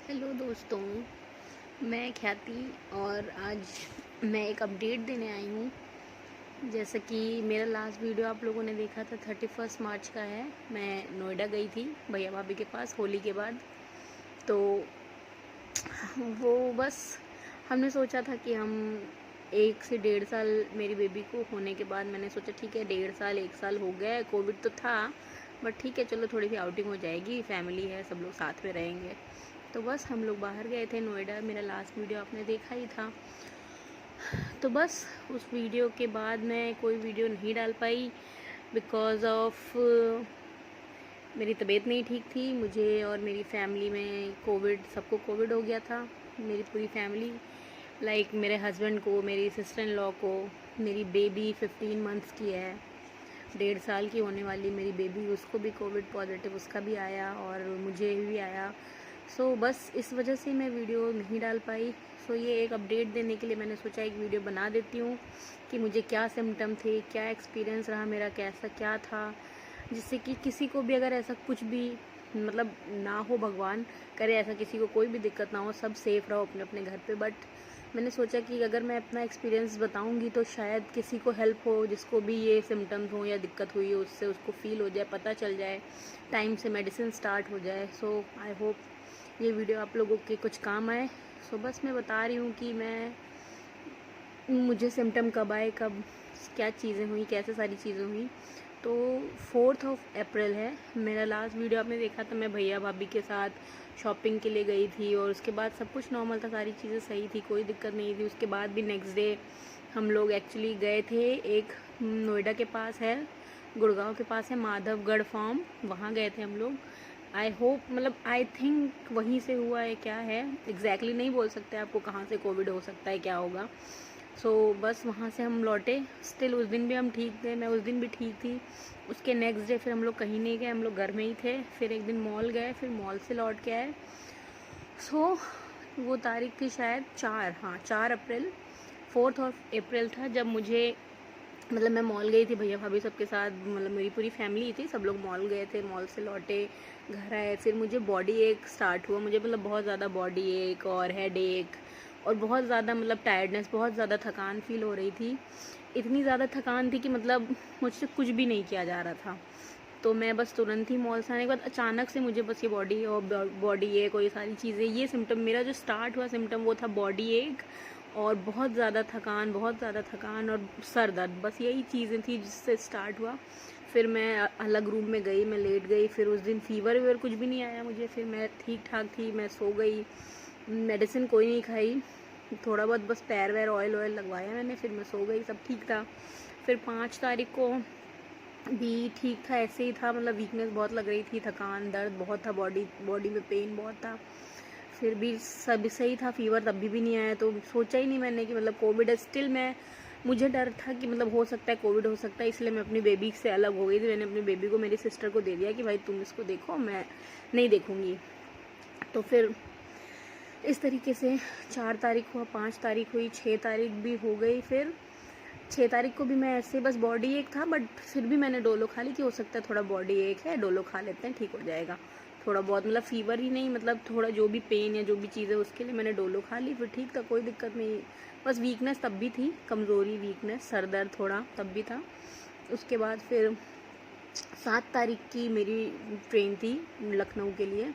Hello दोस्तों, मैं ख्याति और आज मैं एक अपडेट देने आई हूँ। जैसा कि मेरा लास्ट वीडियो आप लोगों ने देखा था 31 मार्च का है। मैं नोएडा गई थी भैया भाभी के पास होली के बाद। तो वो बस हमने सोचा था कि हम 1 से 1.5 साल मेरी बेबी को होने के बाद मैंने सोचा ठीक है 1.5 साल 1 साल हो गया है। कोविड तो था बट ठीक है चलो थोड़ी सी आउटिंग हो जाएगी, फैमिली है, सब लोग साथ में रहेंगे। तो बस हम लोग बाहर गए थे नोएडा। मेरा लास्ट वीडियो आपने देखा ही था। तो बस उस वीडियो के बाद मैं कोई वीडियो नहीं डाल पाई बिकॉज़ ऑफ मेरी तबीयत नहीं ठीक थी। मुझे और मेरी फैमिली में कोविड, सबको कोविड हो गया था। मेरी पूरी फैमिली लाइक मेरे हस्बैंड को, मेरी सिस्टर इन लॉ को, मेरी बेबी 15 मंथ्स की है, 1.5 साल की होने वाली मेरी बेबी, उसको भी कोविड पॉजिटिव उसका भी आया और मुझे भी आया। सो बस इस वजह से मैं वीडियो नहीं डाल पाई। सो ये एक अपडेट देने के लिए मैंने सोचा एक वीडियो बना देती हूँ कि मुझे क्या सिम्टम थे, क्या एक्सपीरियंस रहा मेरा, कैसा क्या था, जिससे कि किसी को भी अगर ऐसा कुछ भी मतलब ना हो, भगवान करे ऐसा किसी को कोई भी दिक्कत ना हो, सब सेफ़ रहो अपने अपने घर पे। बट मैंने सोचा कि अगर मैं अपना एक्सपीरियंस बताऊंगी तो शायद किसी को हेल्प हो, जिसको भी ये सिम्टम्स हो या दिक्कत हुई हो उससे उसको फील हो जाए, पता चल जाए, टाइम से मेडिसिन स्टार्ट हो जाए। सो आई होप ये वीडियो आप लोगों के कुछ काम आए। सो बस मैं बता रही हूँ कि मुझे सिम्टम कब आए, कब क्या चीज़ें हुई, कैसे सारी चीज़ें हुई। तो 4 अप्रैल है मेरा लास्ट वीडियो आपने देखा था। मैं भैया भाभी के साथ शॉपिंग के लिए गई थी और उसके बाद सब कुछ नॉर्मल था, सारी चीज़ें सही थी, कोई दिक्कत नहीं थी। उसके बाद भी नेक्स्ट डे हम लोग एक्चुअली गए थे, एक नोएडा के पास है, गुड़गांव के पास है माधवगढ़ फार्म, वहाँ गए थे हम लोग। आई होप मतलब आई थिंक वहीं से हुआ है, क्या है एग्जैक्टली नहीं बोल सकते आपको कहाँ से कोविड हो सकता है, क्या होगा। सो बस वहाँ से हम लौटे। स्टिल उस दिन भी हम ठीक थे, मैं उस दिन भी ठीक थी। उसके नेक्स्ट डे फिर हम लोग कहीं नहीं गए, हम लोग घर में ही थे। फिर एक दिन मॉल गए, फिर मॉल से लौट के आए। सो वो तारीख थी शायद 4 अप्रैल। 4 अप्रैल था जब मुझे मतलब मैं मॉल गई थी भैया भाभी सबके साथ, मतलब मेरी पूरी फैमिली थी, सब लोग मॉल गए थे, मॉल से लौटे, घर आए। फिर मुझे बॉडी एक स्टार्ट हुआ, मुझे मतलब बहुत ज़्यादा बॉडी एक और हेड एक और बहुत ज़्यादा मतलब टायर्डनेस, बहुत ज़्यादा थकान फील हो रही थी। इतनी ज़्यादा थकान थी कि मतलब मुझसे कुछ भी नहीं किया जा रहा था। तो मैं बस तुरंत ही मॉल से आने के बाद अचानक से मुझे बस ये बॉडी और बॉडी एक और ये सारी चीज़ें, ये सिम्टम मेरा जो स्टार्ट हुआ सिम्टम वो था बॉडी एक और बहुत ज़्यादा थकान, बहुत ज़्यादा थकान और सर दर्द, बस यही चीज़ें थी जिससे स्टार्ट हुआ। फिर मैं अलग रूम में गई, मैं लेट गई। फिर उस दिन फीवर वीवर कुछ भी नहीं आया मुझे, फिर मैं ठीक ठाक थी, मैं सो गई, मेडिसिन कोई नहीं खाई, थोड़ा बहुत बस पैर वैर ऑयल लगवाया मैंने, फिर मैं सो गई, सब ठीक था। फिर 5 तारीख को भी ठीक था, ऐसे ही था, मतलब वीकनेस बहुत लग रही थी, थकान, दर्द बहुत था, बॉडी में पेन बहुत था। फिर भी सब सही था, फीवर तब भी नहीं आया। तो सोचा ही नहीं मैंने कि मतलब कोविड है। स्टिल मुझे डर था कि मतलब हो सकता है कोविड हो सकता है, इसलिए मैं अपनी बेबी से अलग हो गई थी। मैंने अपनी बेबी को मेरी सिस्टर को दे दिया कि भाई तुम इसको देखो, मैं नहीं देखूँगी। तो फिर इस तरीके से 4 तारीख हुआ, 5 तारीख हुई, 6 तारीख भी हो गई। फिर 6 तारीख को भी मैं ऐसे बस बॉडी एक था, बट फिर भी मैंने डोलो खा ली कि हो सकता है थोड़ा बॉडी एक है, डोलो खा लेते हैं ठीक हो जाएगा थोड़ा बहुत, मतलब फीवर ही नहीं, मतलब थोड़ा जो भी पेन या जो भी चीज़ है उसके लिए मैंने डोलो खा ली। फिर ठीक था, कोई दिक्कत नहीं। बस वीकनेस तब भी थी, कमज़ोरी, वीकनेस, सर दर्द थोड़ा तब भी था। उसके बाद फिर 7 तारीख की मेरी ट्रेन थी लखनऊ के लिए।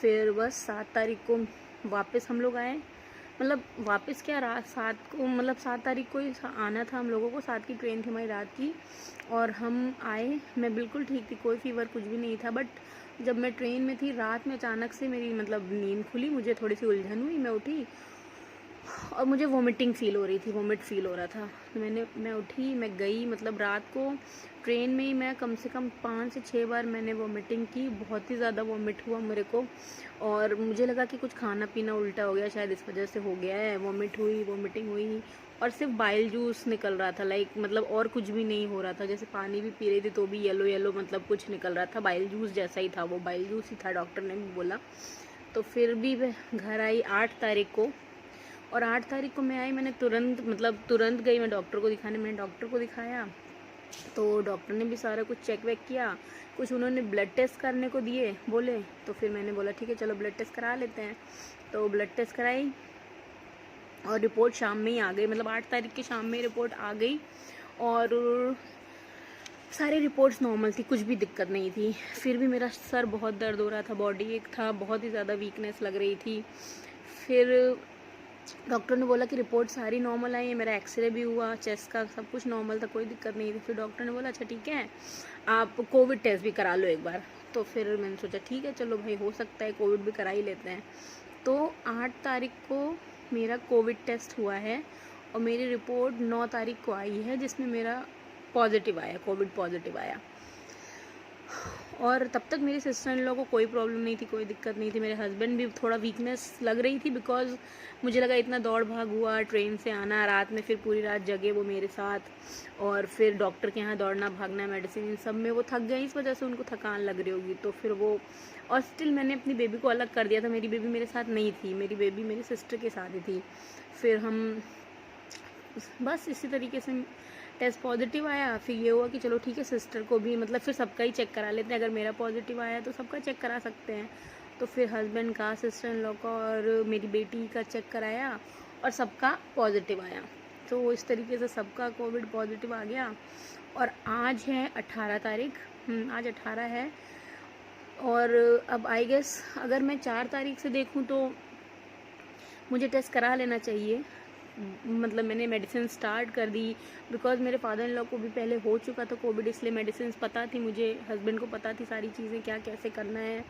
फिर बस 7 तारीख को वापस हम लोग आए, मतलब वापस क्या, रात 7 को, मतलब 7 तारीख को ही आना था हम लोगों को, 7 की ट्रेन थी हमारी रात की और हम आए। मैं बिल्कुल ठीक थी, कोई फीवर कुछ भी नहीं था। बट जब मैं ट्रेन में थी रात में अचानक से मेरी मतलब नींद खुली, मुझे थोड़ी सी उलझन हुई, मैं उठी और मुझे वोमिटिंग फ़ील हो रही थी, वोमिट फ़ील हो रहा था। मैं उठी, मैं गई, मतलब रात को ट्रेन में ही मैं कम से कम 5 से 6 बार मैंने वोमिटिंग की, बहुत ही ज़्यादा वोमिट हुआ मेरे को और मुझे लगा कि कुछ खाना पीना उल्टा हो गया, शायद इस वजह से हो गया है। वोमिटिंग हुई और सिर्फ बाइल जूस निकल रहा था, लाइक मतलब और कुछ भी नहीं हो रहा था। जैसे पानी भी पी रही थी तो भी येलो येलो मतलब कुछ निकल रहा था, बाइल जूस जैसा ही था, वो बाइल जूस ही था, डॉक्टर ने भी बोला। तो फिर भी मैं घर आई 8 तारीख को और 8 तारीख को मैं आई, मैंने तुरंत गई मैं डॉक्टर को दिखाने, मैंने डॉक्टर को दिखाया तो डॉक्टर ने भी सारा कुछ चेक वेक किया, कुछ उन्होंने ब्लड टेस्ट करने को दिए बोले, तो फिर मैंने बोला ठीक है चलो ब्लड टेस्ट करा लेते हैं। तो ब्लड टेस्ट कराई और रिपोर्ट शाम में ही आ गई, मतलब 8 तारीख की शाम में रिपोर्ट आ गई और सारी रिपोर्ट्स नॉर्मल थी, कुछ भी दिक्कत नहीं थी। फिर भी मेरा सर बहुत दर्द हो रहा था, बॉडी एक था, बहुत ही ज़्यादा वीकनेस लग रही थी। फिर डॉक्टर ने बोला कि रिपोर्ट सारी नॉर्मल आई है, मेरा एक्सरे भी हुआ, चेस्ट का सब कुछ नॉर्मल था, कोई दिक्कत नहीं थी। फिर डॉक्टर ने बोला अच्छा ठीक है आप कोविड टेस्ट भी करा लो एक बार। तो फिर मैंने सोचा ठीक है चलो भाई हो सकता है कोविड भी करा ही लेते हैं। तो 8 तारीख को मेरा कोविड टेस्ट हुआ है और मेरी रिपोर्ट 9 तारीख को आई है, जिसमें मेरा पॉजिटिव आया, कोविड पॉजिटिव आया। और तब तक मेरी सिस्टर इन लोगों को कोई प्रॉब्लम नहीं थी, कोई दिक्कत नहीं थी। मेरे हस्बैंड भी थोड़ा वीकनेस लग रही थी, बिकॉज मुझे लगा इतना दौड़ भाग हुआ, ट्रेन से आना, रात में फिर पूरी रात जगे वो मेरे साथ, और फिर डॉक्टर के यहाँ दौड़ना भागना, मेडिसिन, इन सब में वो थक गए, इस वजह से उनको थकान लग रही होगी। तो फिर वो, और स्टिल मैंने अपनी बेबी को अलग कर दिया था, मेरी बेबी मेरे साथ नहीं थी, मेरी बेबी मेरी सिस्टर के साथ ही थी। फिर हम बस इसी तरीके से टेस्ट पॉजिटिव आया। फिर ये हुआ कि चलो ठीक है सिस्टर को भी, मतलब फिर सबका ही चेक करा लेते हैं, अगर मेरा पॉजिटिव आया तो सबका चेक करा सकते हैं। तो फिर हस्बैंड का, सिस्टर इन लॉ का और मेरी बेटी का चेक कराया और सबका पॉजिटिव आया। तो इस तरीके से सबका कोविड पॉजिटिव आ गया। और आज है 18 तारीख, आज 18 है। और अब आई गेस अगर मैं 4 तारीख से देखूँ तो मुझे टेस्ट करा लेना चाहिए, मतलब मैंने मेडिसिन स्टार्ट कर दी, बिकॉज मेरे फादर इन लॉ को भी पहले हो चुका था कोविड, इसलिए मेडिसिन पता थी मुझे, हस्बैंड को पता थी सारी चीज़ें क्या कैसे करना है।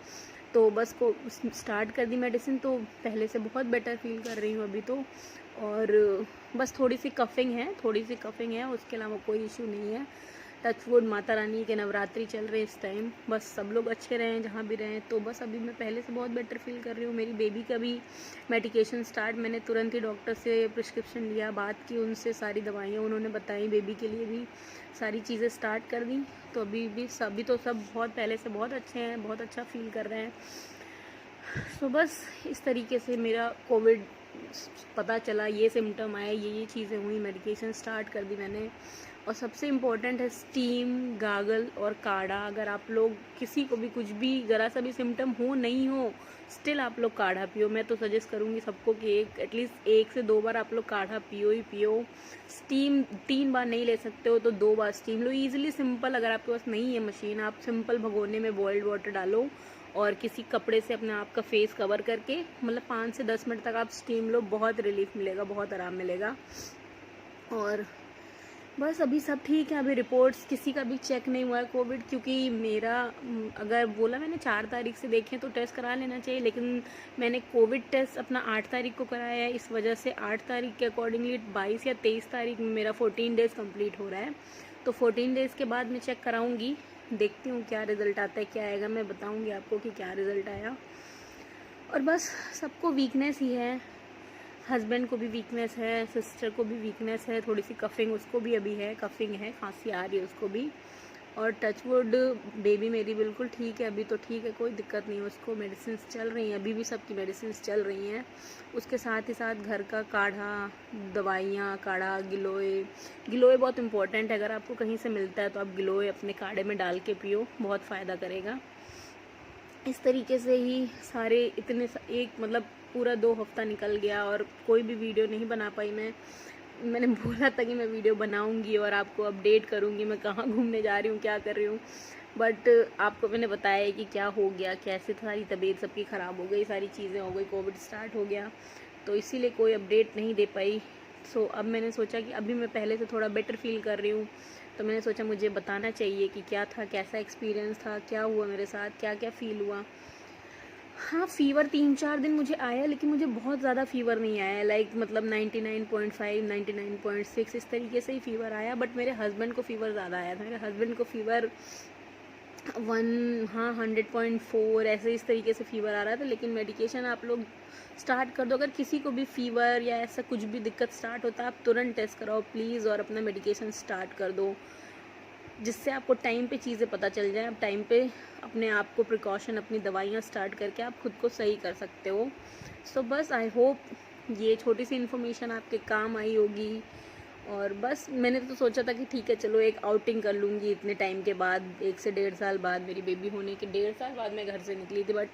तो बस को स्टार्ट कर दी मेडिसिन, तो पहले से बहुत बेटर फील कर रही हूँ अभी तो। और बस थोड़ी सी कफिंग है, उसके अलावा कोई इशू नहीं है। टचवुड, माता रानी के नवरात्रि चल रहे इस टाइम, बस सब लोग अच्छे रहें जहाँ भी रहें। तो बस अभी मैं पहले से बहुत बेटर फील कर रही हूँ। मेरी बेबी का भी मेडिकेशन स्टार्ट, मैंने तुरंत ही डॉक्टर से प्रिस्क्रिप्शन लिया, बात की उनसे, सारी दवाइयाँ उन्होंने बताई, बेबी के लिए भी सारी चीज़ें स्टार्ट कर दी। तो अभी तो सब बहुत पहले से बहुत अच्छे हैं, बहुत अच्छा फील कर रहे हैं। तो बस इस तरीके से मेरा कोविड पता चला, ये सिम्टम आए, ये चीज़ें हुई, मेडिकेशन स्टार्ट कर दी मैंने। और सबसे इम्पोर्टेंट है स्टीम, गागल और काढ़ा। अगर आप लोग किसी को भी कुछ भी ज़रा सा भी सिम्टम हो नहीं हो, स्टिल आप लोग काढ़ा पियो। मैं तो सजेस्ट करूँगी सबको कि एटलीस्ट 1 से 2 बार आप लोग काढ़ा पियो ही पियो। स्टीम 3 बार नहीं ले सकते हो तो 2 बार स्टीम लो, ईजिली सिंपल। अगर आपके पास नहीं है मशीन, आप सिंपल भगोने में बॉइल्ड वाटर डालो और किसी कपड़े से अपने आप का फेस कवर करके, मतलब 5 से 10 मिनट तक आप स्टीम लो, बहुत रिलीफ मिलेगा, बहुत आराम मिलेगा। और बस अभी सब ठीक है। अभी रिपोर्ट्स किसी का भी चेक नहीं हुआ है कोविड, क्योंकि मेरा अगर बोला मैंने 4 तारीख से देखें तो टेस्ट करा लेना चाहिए, लेकिन मैंने कोविड टेस्ट अपना 8 तारीख को कराया है, इस वजह से 8 तारीख के अकॉर्डिंगली 22 या 23 तारीख में मेरा 14 डेज़ कंप्लीट हो रहा है। तो 14 डेज़ के बाद मैं चेक कराऊंगी, देखती हूँ क्या रिज़ल्ट आता है, क्या आएगा, मैं बताऊँगी आपको कि क्या रिज़ल्ट आया। और बस सबको वीकनेस ही है, हस्बैंड को भी वीकनेस है, सिस्टर को भी वीकनेस है, थोड़ी सी कफिंग उसको भी अभी है, कफिंग है, खांसी आ रही है उसको भी। और टचवुड बेबी मेरी बिल्कुल ठीक है, अभी तो ठीक है, कोई दिक्कत नहीं है उसको, मेडिसिन चल रही हैं, अभी भी सबकी मेडिसिन चल रही हैं। उसके साथ ही साथ घर का काढ़ा, दवाइयाँ, काढ़ा, गिलोय बहुत इंपॉर्टेंट है। अगर आपको कहीं से मिलता है तो आप गिलोय अपने काढ़े में डाल के पियो, बहुत फ़ायदा करेगा। इस तरीके से ही सारे एक मतलब पूरा 2 हफ्ता निकल गया और कोई भी वीडियो नहीं बना पाई। मैंने बोला था कि मैं वीडियो बनाऊंगी और आपको अपडेट करूंगी मैं कहाँ घूमने जा रही हूँ, क्या कर रही हूँ, बट आपको मैंने बताया कि क्या हो गया, कैसे सारी तबीयत सबकी ख़राब हो गई, सारी चीज़ें हो गई, कोविड स्टार्ट हो गया, तो इसीलिए कोई अपडेट नहीं दे पाई। सो अब मैंने सोचा कि अभी मैं पहले से थोड़ा बेटर फील कर रही हूँ, तो मैंने सोचा मुझे बताना चाहिए कि क्या था, कैसा एक्सपीरियंस था, क्या हुआ मेरे साथ, क्या क्या फ़ील हुआ। हाँ, फ़ीवर 3-4 दिन मुझे आया, लेकिन मुझे बहुत ज़्यादा फ़ीवर नहीं आया, लाइक मतलब 99.5, 99.6 इस तरीके से ही फ़ीवर आया। बट मेरे हस्बैंड को फ़ीवर ज़्यादा आया था, मेरे हस्बैंड को फ़ीवर 100.4 ऐसे इस तरीके से फ़ीवर आ रहा था। लेकिन मेडिकेशन आप लोग स्टार्ट कर दो, अगर किसी को भी फ़ीवर या ऐसा कुछ भी दिक्कत स्टार्ट होता है, आप तुरंत टेस्ट कराओ प्लीज़ और अपना मेडिकेशन स्टार्ट कर दो, जिससे आपको टाइम पे चीज़ें पता चल जाए। आप टाइम पे अपने आप को प्रिकॉशन, अपनी दवाइयाँ स्टार्ट करके आप खुद को सही कर सकते हो। सो बस आई होप ये छोटी सी इन्फॉर्मेशन आपके काम आई होगी और बस मैंने तो सोचा था कि ठीक है चलो एक आउटिंग कर लूँगी इतने टाइम के बाद, 1 से 1.5 साल बाद, मेरी बेबी होने के 1.5 साल बाद मैं घर से निकली थी, बट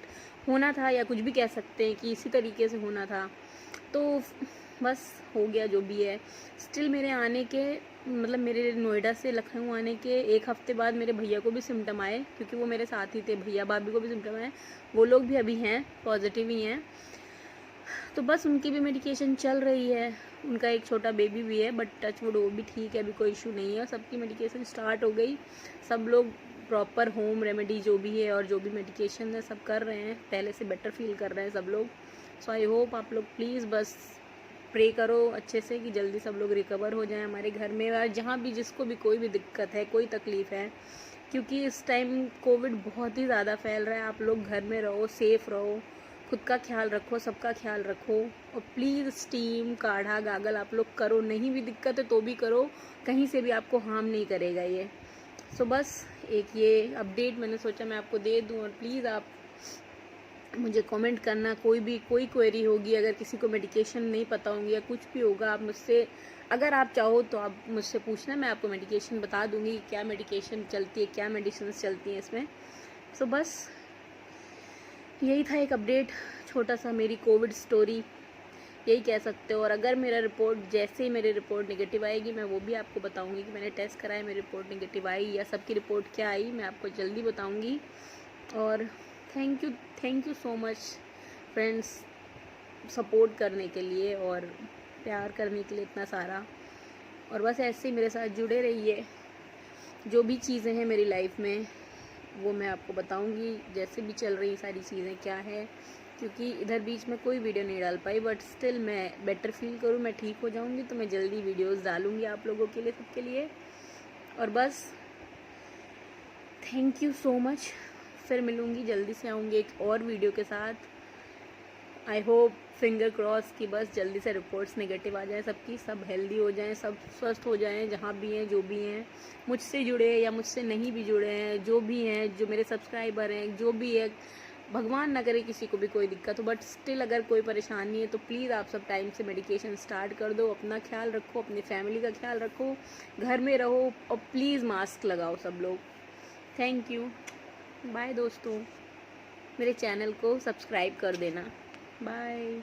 होना था, या कुछ भी कह सकते हैं कि इसी तरीके से होना था। तो बस हो गया जो भी है। स्टिल मेरे आने के मतलब मेरे नोएडा से लखनऊ आने के 1 हफ्ते बाद मेरे भैया को भी सिम्टम आए, क्योंकि वो मेरे साथ ही थे, भैया भाभी को भी सिम्टम आए, वो लोग भी अभी हैं, पॉजिटिव ही हैं। तो बस उनकी भी मेडिकेशन चल रही है, उनका एक छोटा बेबी भी है, बट टच वुड वो भी ठीक है, अभी कोई इशू नहीं है, और सबकी मेडिकेशन स्टार्ट हो गई। सब लोग प्रॉपर होम रेमेडी जो भी है और जो भी मेडिकेशन है सब कर रहे हैं, पहले से बेटर फील कर रहे हैं सब लोग। सो आई होप आप लोग प्लीज़ बस प्रे करो अच्छे से कि जल्दी सब लोग रिकवर हो जाएं हमारे घर में, और जहाँ भी जिसको भी कोई भी दिक्कत है, कोई तकलीफ़ है, क्योंकि इस टाइम कोविड बहुत ही ज़्यादा फैल रहा है। आप लोग घर में रहो, सेफ़ रहो, खुद का ख्याल रखो, सबका ख्याल रखो, और प्लीज़ स्टीम, काढ़ा, गागल आप लोग करो, नहीं भी दिक्कत है तो भी करो, कहीं से भी आपको हार्म नहीं करेगा ये। सो बस एक ये अपडेट मैंने सोचा मैं आपको दे दूं, और प्लीज़ आप मुझे कमेंट करना, कोई क्वेरी होगी, अगर किसी को मेडिकेशन नहीं पता होंगी या कुछ भी होगा, आप मुझसे, अगर आप चाहो तो आप मुझसे पूछना, मैं आपको मेडिकेशन बता दूंगी कि क्या मेडिकेशन चलती है, क्या मेडिसिन चलती हैं इसमें। सो बस यही था एक अपडेट, छोटा सा मेरी कोविड स्टोरी, यही कह सकते हो। और अगर मेरा रिपोर्ट, जैसे ही मेरी रिपोर्ट नेगेटिव आएगी, मैं वो भी आपको बताऊंगी कि मैंने टेस्ट कराया, मेरी रिपोर्ट नेगेटिव आई, या सबकी रिपोर्ट क्या आई, मैं आपको जल्दी बताऊंगी। और thank you so much friends, support करने के लिए और प्यार करने के लिए इतना सारा, और बस ऐसे ही मेरे साथ जुड़े रहिए। जो भी चीज़ें हैं मेरी लाइफ में वो मैं आपको बताऊंगी, जैसे भी चल रही सारी चीज़ें क्या है, क्योंकि इधर बीच में कोई वीडियो नहीं डाल पाई, बट स्टिल मैं बेटर फील करूँ, मैं ठीक हो जाऊंगी तो मैं जल्दी वीडियोस डालूंगी आप लोगों के लिए, सबके लिए। और बस थैंक यू सो मच, फिर मिलूँगी, जल्दी से आऊँगी एक और वीडियो के साथ। आई होप, फिंगर क्रॉस कि बस जल्दी से रिपोर्ट्स नेगेटिव आ जाएं सबकी, सब हेल्दी हो जाएं, सब स्वस्थ हो जाएं, जहाँ भी हैं, जो भी हैं, मुझसे जुड़े या मुझसे नहीं भी जुड़े हैं, जो भी हैं, जो मेरे सब्सक्राइबर हैं, जो भी है, भगवान ना करे किसी को भी कोई दिक्कत हो, बट स्टिल अगर कोई परेशानी है तो प्लीज़ आप सब टाइम से मेडिकेशन स्टार्ट कर दो, अपना ख्याल रखो, अपनी फैमिली का ख्याल रखो, घर में रहो, और प्लीज़ मास्क लगाओ सब लोग। थैंक यू, बाय दोस्तों, मेरे चैनल को सब्सक्राइब कर देना, बाय।